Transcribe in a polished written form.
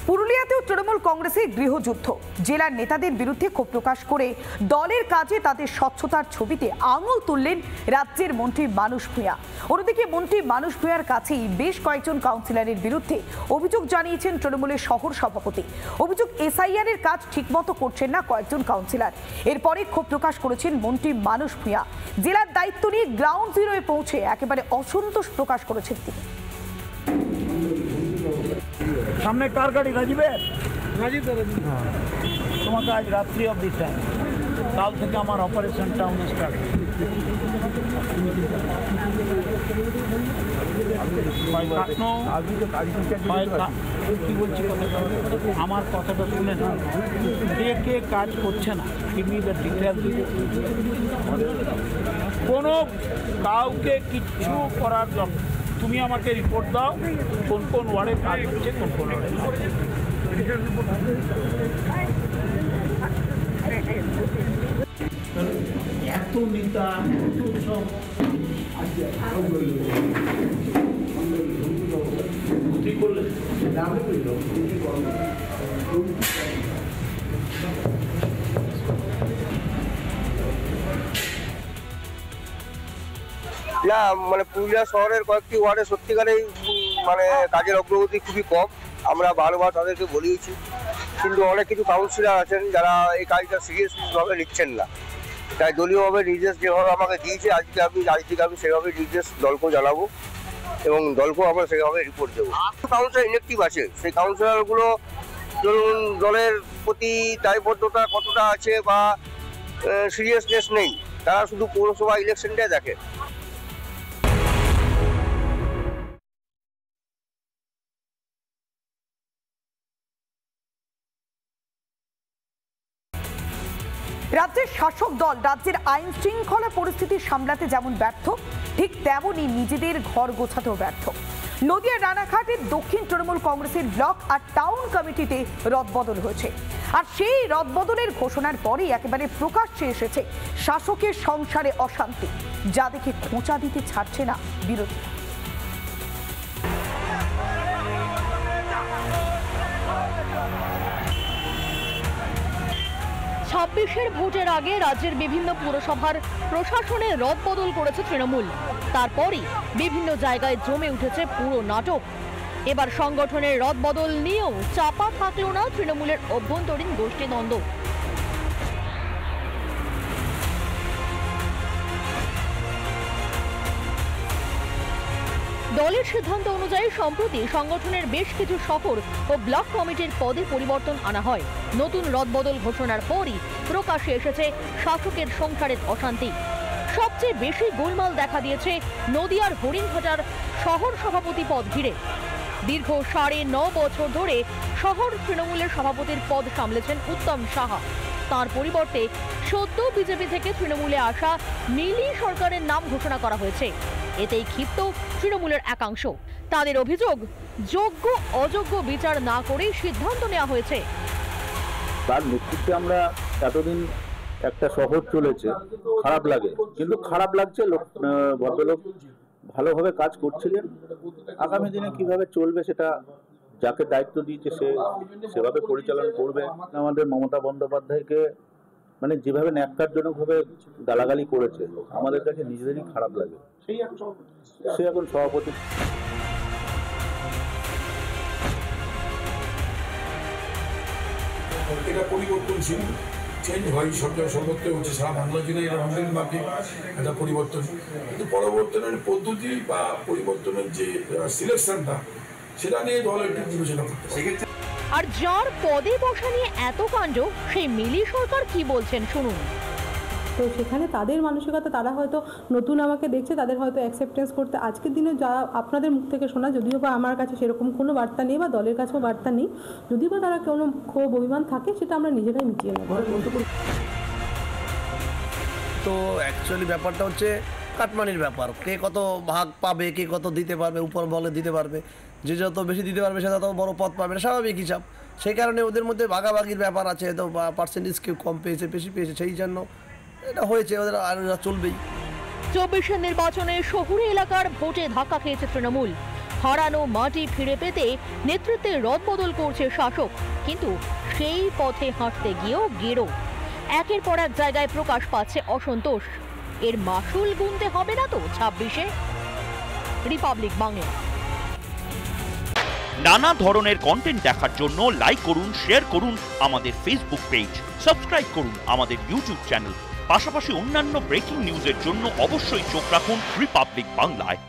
পুরুলিয়াতেও তৃণমূল কংগ্রেসের গৃহযুদ্ধ। জেলার নেতাদের বিরুদ্ধে ক্ষোভ প্রকাশ করে দলের কাজে তাদের স্বচ্ছতার ছবিতে আঙুল তুললেন রাজ্যের মন্ত্রী মানস ভূঁইয়া। অন্যদিকে মন্ত্রী মানস ভূঁইয়ার কাছেই বেশ কয়েকজন কাউন্সিলরের বিরুদ্ধে অভিযোগ জানিয়েছেন তৃণমূলের শহর সভাপতি। অভিযোগ এসআইআর এর কাজ ঠিকমতো করছেন না কয়েকজন কাউন্সিলর। এরপরে ক্ষোভ প্রকাশ করেছেন মন্ত্রী মানস ভূঁইয়া। জেলার দায়িত্ব নিয়ে গ্রাউন্ড জিরোয় পৌঁছে একেবারে অসন্তোষ প্রকাশ করেছেন তিনি। সামনে কার গাড়ি রাজীবের? তোমাকে আজ রাত্রি অবধি টাইম, কাল থেকে আমার অপারেশন টাউন স্টার্ট। কি বলছি কথাটা, আমার কথাটা শুনে না, কে কাজ করছে না কোনো কাউকে কিচ্ছু করার দরকার। তুমি আমাকে রিপোর্ট দাও কোন কোন ওয়ার্ডে কাজ হচ্ছে, কোন কোন ওয়ার্ডে। এত নেতা সব ঠিক করলে না, মানে পুরুলিয়া শহরের কয়েকটি ওয়ার্ডে সত্যিকারেই মানে কাজের অগ্রগতি খুবই কম। আমরা বারবার তাদেরকে বলিয়েছি, কিন্তু অনেক কিছু কাউন্সিলর আছেন যারা এই কাজটা সিরিয়াসভাবে নিচ্ছেন না। তাই দলীয়ভাবে নির্দেশ যেভাবে আমাকে দিয়েছে আজ থেকে আমি সেভাবে নির্দেশ দলকেও জানাবো এবং দলকেও আমরা সেভাবে রিপোর্ট দেবো। কাউন্সিলর ইনেকটিভ আছে, সেই কাউন্সিলরগুলো ধরুন দলের প্রতি দায়বদ্ধতা কতটা আছে বা সিরিয়াসনেস নেই, তারা শুধু পৌরসভা ইলেকশনটাই দেখে। রাজ্যের শাসক দল রাজ্যের আইন শৃঙ্খলা পরিস্থিতি সামলাতে যেমন ব্যর্থ, ঠিক তেমনই নিজেদের ঘর গোছাতেও ব্যর্থ। নদিয়ার রানাঘাটের দক্ষিণ তৃণমূল কংগ্রেসের ব্লক আর টাউন কমিটিতে রদবদল হয়েছে, আর সেই রদবদলের ঘোষণার পরেই একেবারে প্রকাশ্যে এসেছে শাসকের সংসারে অশান্তি, যা দেখে খোঁচা দিতে ছাড়ছে না বিরোধীরা। ২৬-এর ভোটের আগে রাজ্যের বিভিন্ন পুরসভার প্রশাসনে রদবদল করেছে তৃণমূল। তারপরই বিভিন্ন জায়গায় জমে উঠেছে পুরো নাটক। এবার সংগঠনের রদবদল নিয়েও চাপা থাকলো না তৃণমূলের অভ্যন্তরীণ গোষ্ঠীদ্বন্দ্ব। দলের সিদ্ধান্ত অনুযায়ী সম্প্রতি সংগঠনের বেশ কিছু শহর ও ব্লক কমিটির পদে পরিবর্তন আনা হয়। নতুন রদবদল ঘোষণার পরই প্রকাশ্যে এসেছে শাসকের সংসারের অশান্তি। সবচেয়ে বেশি গোলমাল দেখা দিয়েছে নদিয়ার হরিণঘাটার শহর সভাপতি পদ ঘিরে। দীর্ঘ ৯.৫ বছর ধরে শহর তৃণমূলের সভাপতির পদ সামলেছেন উত্তম সাহা। তার পরিবর্তে সদ্য বিজেপি থেকে তৃণমূলে আসা মিলি সরকারের নাম ঘোষণা করা হয়েছে। এতেই ক্ষিপ্ত তৃণমূলের একাংশ। তাদের অভিযোগ, যোগ্য অযোগ্য বিচার না করেই সিদ্ধান্ত নেওয়া হয়েছে। তার নেতৃত্বে আমরা এতদিন একটা শহর চলেছে, খারাপ লাগে, কিন্তু খারাপ লাগছে ভদ্রলোক ভালোভাবে কাজ করছিলেন। আগামী দিনে কিভাবে চলবে সেটা যাকে দায়িত্ব দিয়েছে সে সেভাবে পরিচালনা করবে। আমাদের মমতা বন্দ্যোপাধ্যায়কে মানে যেভাবে ন্যাক্কারজনকভাবে গালাগালি করেছে, আমাদের কাছে নিজেদেরই খারাপ লাগে। সে এখন সভাপতি। এটা পরিবর্তনশীল, চেঞ্জ হয় সব জায়গায়, সর্বত্র হচ্ছে, সারা বাংলা জুড়ে এটা রমজান মার্কে একটা পরিবর্তন। কিন্তু পরিবর্তনের পদ্ধতি বা পরিবর্তনের যে সিলেকশনটা, সেটা নিয়ে দল একটু বিবেচনা করতে হবে। আর যার পদে বসা নিয়ে এত কাণ্ড, সেই মিলি সরকার কি বলছেন শুনুন। তো সেখানে তাদের মানসিকতা, তারা হয়তো নতুন আমাকে দেখছে, তাদের হয়তো অ্যাকসেপ্টেন্স করতে আজকের দিনে যা আপনাদের মুখ থেকে শোনা, যদিও বা আমার কাছে সেরকম কোনো বার্তা নেই বা দলের কাছেও বার্তা নেই, যদিও বা তারা কোনো ক্ষোভ অভিমান থাকে সেটা আমরা নিজেরাই মিটিয়ে নেব। তো অ্যাকচুয়ালি ব্যাপারটা হচ্ছে কাটমানির ব্যাপার, কে কত ভাগ পাবে, কে কত দিতে পারবে, উপর বলে দিতে পারবে, যে যত বেশি দিতে পারবে সে তত বড় পদ পাবে, স্বাভাবিক হিসাব। সেই কারণে ওদের মধ্যে ভাগাভাগির ব্যাপার আছে, তো পার্সেন্টেজ কেউ কম পেয়েছে বেশি পেয়েছে, সেই জন্য এটা হয়েছে, ওদের আর চলবেই। 24-এর নির্বাচনে শহুরে এলাকার ভোটে ধাক্কা খেয়েছে তৃণমূল। হারানো মাটি ফিরে পেতে নেতৃত্বের রদবদল করছে শাসক, কিন্তু সেই পথে হাঁটতে গিয়েও গেরো। একের পর এক জায়গায় প্রকাশ পাচ্ছে অসন্তোষ। এর মাসুল গুনতে হবে না তো 26-এ? রিপাবলিক বাংলা। নানা ধরনের কন্টেন্ট দেখার জন্য লাইক করুন, শেয়ার করুন আমাদের ফেসবুক পেজ, সাবস্ক্রাইব করুন আমাদের ইউটিউব চ্যানেল। পাশাপাশি অন্যান্য ব্রেকিং নিউজের জন্য অবশ্যই চোখ রাখুন রিপাবলিক বাংলায়।